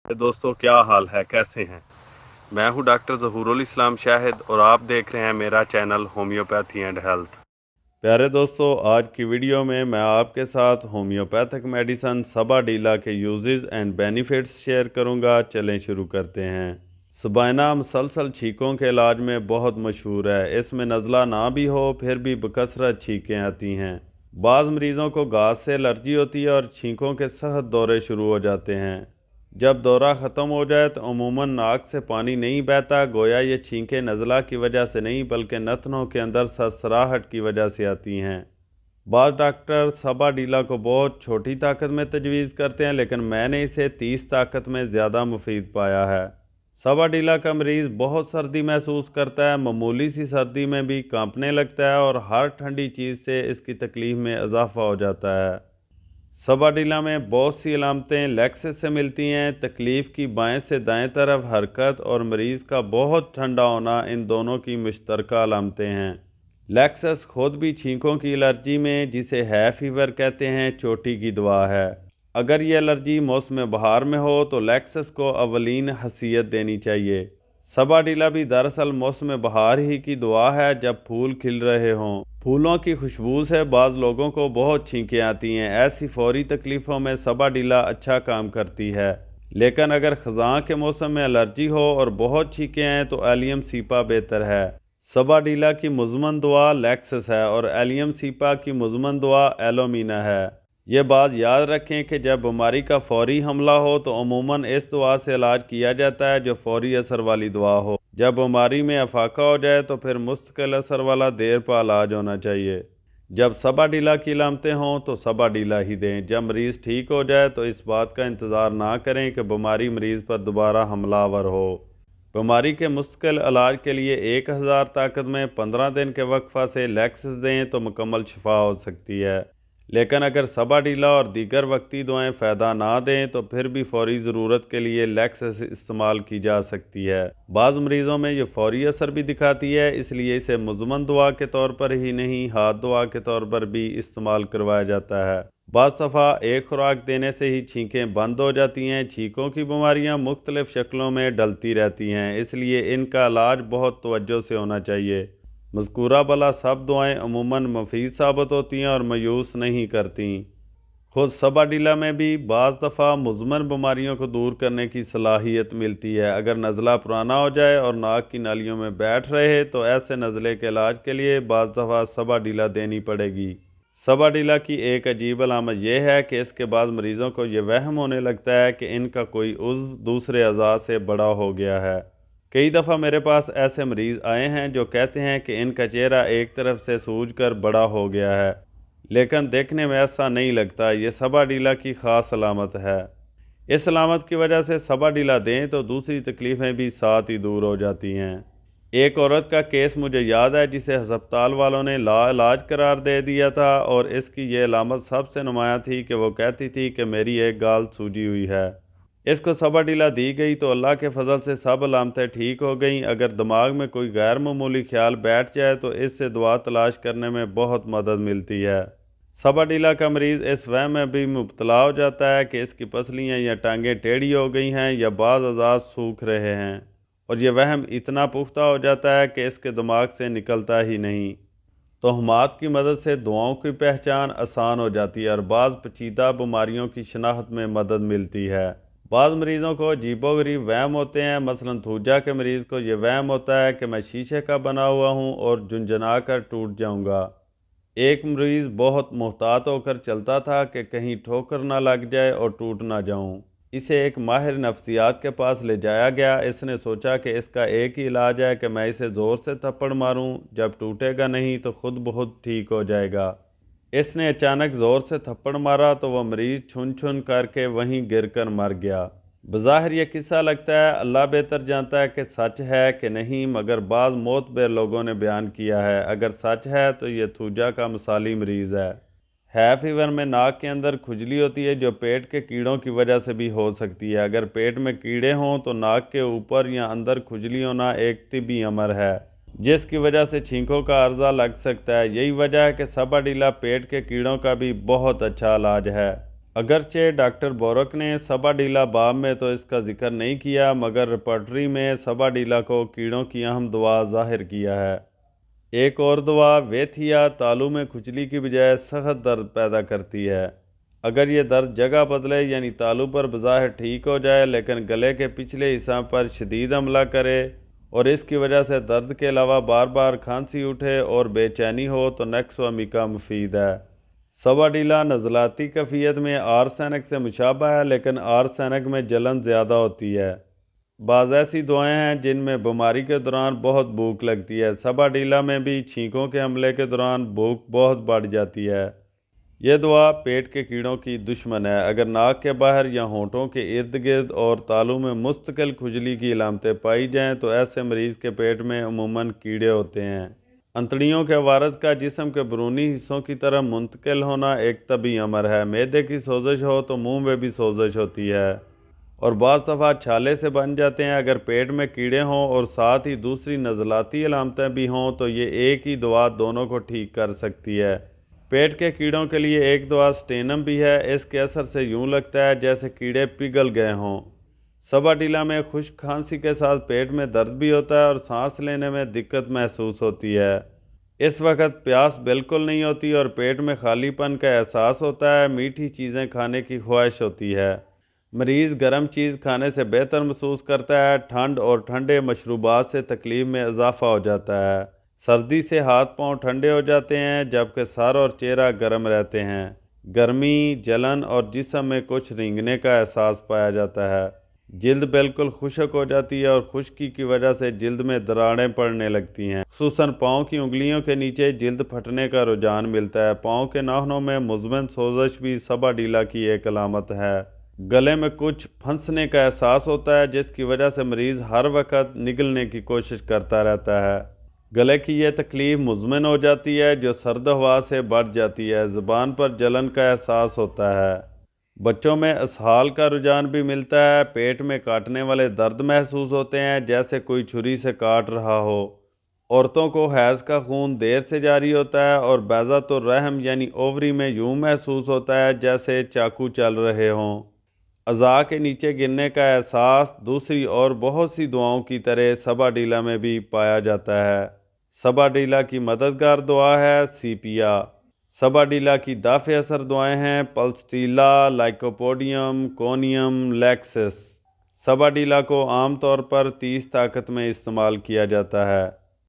दोस्तों क्या हाल है, कैसे हैं। मैं हूं डॉक्टर ज़हूरुल इस्लाम शाहिद और आप देख रहे हैं मेरा चैनल होम्योपैथी एंड हेल्थ। प्यारे दोस्तों, आज की वीडियो में मैं आपके साथ होम्योपैथिक मेडिसन सबाडीला के यूजेस एंड बेनिफिट्स शेयर करूंगा। चलें शुरू करते हैं। सबाइना मुसलसल छींकों के इलाज में बहुत मशहूर है। इसमें नज़ला ना भी हो फिर भी बकसरत छींकें आती हैं। बाज़ मरीज़ों को घास से एलर्जी होती है और छींकों के सख्त दौरे शुरू हो जाते हैं। जब दौरा ख़त्म हो जाए तो अमूमन नाक से पानी नहीं बहता। गोया ये छींकें नज़ला की वजह से नहीं बल्कि नथनों के अंदर सरसराहट की वजह से आती हैं। बाज़ डॉक्टर सबाडीला को बहुत छोटी ताकत में तजवीज़ करते हैं, लेकिन मैंने इसे 30 ताकत में ज़्यादा मुफीद पाया है। सबाडीला का मरीज़ बहुत सर्दी महसूस करता है, मामूली सी सर्दी में भी कांपने लगता है और हर ठंडी चीज़ से इसकी तकलीफ़ में इजाफा हो जाता है। सबाडीला में बहुत सी अलामतें लेक्सिस से मिलती हैं। तकलीफ़ की बाएं से दाएं तरफ हरकत और मरीज़ का बहुत ठंडा होना इन दोनों की मुश्तरका अलामतें हैं। लेक्सिस खुद भी छींकों की एलर्जी में, जिसे है फीवर कहते हैं, चोटी की दवा है। अगर ये एलर्जी मौसम बहार में हो तो लेक्सिस को अवलीन हसीयत देनी चाहिए। सबाडीला भी दरअसल मौसम बहार ही की दुआ है, जब फूल खिल रहे हों। फूलों की खुशबू से बाज़ लोगों को बहुत छींकें आती हैं। ऐसी फौरी तकलीफ़ों में सबाडीला अच्छा काम करती है। लेकिन अगर ख़ज़ां के मौसम में एलर्जी हो और बहुत छींकें आएँ तो एलियम सीपा बेहतर है। सबाडीला की मुज़मन दुआ लेक्सिस है और एलियम सीपा की मुज़मन दुआ एलोमीना है। ये बात याद रखें कि जब बीमारी का फौरी हमला हो तो अमूमन इस दुआ से इलाज किया जाता है जो फौरी असर वाली दुआ हो। जब बीमारी में अफाका हो जाए तो फिर मुस्तकिल असर वाला देर पा इलाज होना चाहिए। जब सबाडीला की अलामतें हों तो सबाडीला ही दें। जब मरीज़ ठीक हो जाए तो इस बात का इंतज़ार ना करें कि बीमारी मरीज़ पर दोबारा हमलावर हो। बीमारी के मुस्तकिल इलाज के लिए 1000 ताकत में 15 दिन के वक्फा से लेक्सिस दें तो मुकम्मल शिफा हो सकती है। लेकिन अगर सबाडीला और दीगर वक्ती दुआएं फ़ायदा ना दें तो फिर भी फौरी ज़रूरत के लिए लेक्सिस इस्तेमाल की जा सकती है। बाज़ मरीज़ों में ये फौरी असर भी दिखाती है, इसलिए इसे मुज़मन दुआ के तौर पर ही नहीं हाथ दुआ के तौर पर भी इस्तेमाल करवाया जाता है। बाज़ दफ़ा एक खुराक देने से ही छींकें बंद हो जाती हैं। छींकों की बीमारियां मुख्तलिफ़ शक्लों में डलती रहती हैं, इसलिए इनका इलाज बहुत तवज्जो से होना चाहिए। मज़कूरा बला सब दुआएं अमूमन मुफीद साबित होती हैं और मायूस नहीं करती। खुद सबाडीला में भी बाज़ दफ़ा मुज़मन बीमारियों को दूर करने की सलाहियत मिलती है। अगर नज़ला पुराना हो जाए और नाक की नालियों में बैठ रहे तो ऐसे नज़ले के इलाज के लिए बाज़ दफ़ा सबाडीला देनी पड़ेगी। सबाडीला की एक अजीब अलामत यह है कि इसके बाद मरीज़ों को ये वहम होने लगता है कि इनका कोई उज़्व दूसरे अज़ा से बड़ा हो गया है। कई दफ़ा मेरे पास ऐसे मरीज़ आए हैं जो कहते हैं कि इनका चेहरा एक तरफ से सूज कर बड़ा हो गया है, लेकिन देखने में ऐसा नहीं लगता। ये सबाडीला की ख़ास अलामत है। इस अलामत की वजह से सबाडीला दें तो दूसरी तकलीफ़ें भी साथ ही दूर हो जाती हैं। एक औरत का केस मुझे याद है जिसे हस्पताल वालों ने लाइलाज करार दे दिया था और इसकी ये अलामत सबसे नुमायाँ थी कि वो कहती थी कि मेरी एक गाल सूजी हुई है। इसको सबाडीला दी गई तो अल्लाह के फजल से सब अलामतें ठीक हो गईं। अगर दिमाग में कोई गैर मामूली ख्याल बैठ जाए तो इससे दुआ तलाश करने में बहुत मदद मिलती है। सबाडीला का मरीज़ इस वहम में भी मुब्तला हो जाता है कि इसकी पसलियाँ या टांगें टेढ़ी हो गई हैं या बाज़ अज़ा सूख रहे हैं, और यह वहम इतना पुख्ता हो जाता है कि इसके दिमाग से निकलता ही नहीं। तोहमात की मदद से दुआओं की पहचान आसान हो जाती है और बाज़ पेचीदा बीमारियों की शनाख्त में मदद मिलती है। बाज़ मरीज़ों को अजीबोगरीब वहम होते हैं। मसलन थूजा के मरीज़ को यह वहम होता है कि मैं शीशे का बना हुआ हूँ और झुंझुना कर टूट जाऊँगा। एक मरीज़ बहुत मोहतात होकर चलता था कि कहीं ठोकर ना लग जाए और टूट ना जाऊँ। इसे एक माहिर नफ्सियात के पास ले जाया गया। इसने सोचा कि इसका एक ही इलाज है कि मैं इसे ज़ोर से थप्पड़ मारूं, जब टूटेगा नहीं तो खुद बहुत ठीक हो जाएगा। इसने अचानक ज़ोर से थप्पड़ मारा तो वह मरीज़ छुन छुन करके वहीं गिरकर मर गया। बज़ाहिर यह किस्सा लगता है अल्लाह बेहतर जानता है कि सच है कि नहीं, मगर बाज़ मोतबर लोगों ने बयान किया है। अगर सच है तो यह थूजा का मिसाली मरीज़ है फीवर में नाक के अंदर खुजली होती है जो पेट के कीड़ों की वजह से भी हो सकती है। अगर पेट में कीड़े हों तो नाक के ऊपर या अंदर खुजली होना एक तिब्बी अमर है जिसकी वजह से छींकों का अर्जा लग सकता है। यही वजह है कि सबाडीला पेट के कीड़ों का भी बहुत अच्छा इलाज है। اگرچہ ڈاکٹر بورک نے سباڈیلا باب میں تو اس کا ذکر نہیں کیا، مگر ریپرٹری میں سباڈیلا کو کیڑوں کی اہم دوا ظاہر کیا ہے۔ ایک اور دوا ویتھیا تالو میں کھجلی کی بجائے سخت درد پیدا کرتی ہے۔ اگر یہ درد جگہ بدلے یعنی تالو پر بظاہر ٹھیک ہو جائے لیکن گلے کے پچھلے حصہ پر شدید حملہ کرے اور اس کی وجہ سے درد کے علاوہ بار بار کھانسی اٹھے اور بے چینی ہو تو نیکسو امیکا مفید ہے۔ سباڈیلا نزلاتی کیفیت میں آرسینک سے مشابہ ہے، لیکن آرسینک میں جلن زیادہ ہوتی ہے۔ بعض ایسی دوائیں ہیں جن میں بیماری کے دوران بہت بھوک لگتی ہے۔ سباڈیلا میں بھی چھینکوں کے حملے کے دوران بھوک بہت بڑھ جاتی ہے۔ یہ دوا پیٹ کے کیڑوں کی دشمن ہے۔ اگر ناک کے باہر یا ہونٹوں کے ارد گرد اور تالو میں مستقل کھجلی کی علامتیں پائی جائیں تو ایسے مریض کے پیٹ میں عموماً کیڑے ہوتے ہیں۔ انتڑیوں کے عوارض کا جسم کے بیرونی حصوں کی طرف منتقل ہونا ایک طبی امر ہے۔ معدے کی سوزش ہو تو منہ میں بھی سوزش ہوتی ہے اور بعض دفعہ چھالے سے بن جاتے ہیں۔ اگر پیٹ میں کیڑے ہوں اور ساتھ ہی دوسری نزلاتی علامتیں بھی ہوں تو یہ ایک ہی دوا دونوں کو ٹھیک کر سکتی ہے۔ پیٹ کے کیڑوں کے لیے ایک دوا سٹینم بھی ہے۔ اس کے اثر سے یوں لگتا ہے جیسے کیڑے پگھل گئے ہوں۔ سباڈیلا میں خشک کھانسی کے ساتھ پیٹ میں درد بھی ہوتا ہے اور سانس لینے میں دقت محسوس ہوتی ہے۔ اس وقت پیاس بالکل نہیں ہوتی اور پیٹ میں خالی پن کا احساس ہوتا ہے۔ میٹھی چیزیں کھانے کی خواہش ہوتی ہے۔ مریض گرم چیز کھانے سے بہتر محسوس کرتا ہے۔ ٹھنڈ اور ٹھنڈے مشروبات سے تکلیف میں اضافہ ہو جاتا ہے۔ سردی سے ہاتھ پاؤں ٹھنڈے ہو جاتے ہیں جبکہ سر اور چہرہ گرم رہتے ہیں۔ گرمی، جلن اور جسم میں کچھ رینگنے کا احساس پایا جاتا ہے۔ جلد بالکل خشک ہو جاتی ہے اور خشکی کی وجہ سے جلد میں دراڑیں پڑنے لگتی ہیں۔ خصوصاً پاؤں کی انگلیوں کے نیچے جلد پھٹنے کا رجحان ملتا ہے۔ پاؤں کے ناخنوں میں مزمن سوزش بھی سباڈیلا کی ایک علامت ہے۔ گلے میں کچھ پھنسنے کا احساس ہوتا ہے جس کی وجہ سے مریض ہر وقت نگلنے کی کوشش کرتا رہتا ہے۔ گلے کی یہ تکلیف مزمن ہو جاتی ہے جو سرد ہوا سے بڑھ جاتی ہے۔ زبان پر جلن کا احساس ہوتا ہے۔ بچوں میں اسہال کا رجحان بھی ملتا ہے۔ پیٹ میں کاٹنے والے درد محسوس ہوتے ہیں جیسے کوئی چھری سے کاٹ رہا ہو۔ عورتوں کو حیض کا خون دیر سے جاری ہوتا ہے اور بیضۃ الرحم یعنی اووری میں یوں محسوس ہوتا ہے جیسے چاقو چل رہے ہوں۔ اعضاء کے نیچے گرنے کا احساس دوسری اور بہت سی دواؤں کی طرح سباڈیلا میں بھی پایا جاتا ہے۔ سباڈیلا کی مددگار دعا ہے سیپیا۔ سباڈیلا کی دافع اثر دعائیں ہیں پلسٹیلا، لائکوپوڈیم، کونیم، لیکسس۔ سباڈیلا کو عام طور پر 30 طاقت میں استعمال کیا جاتا ہے۔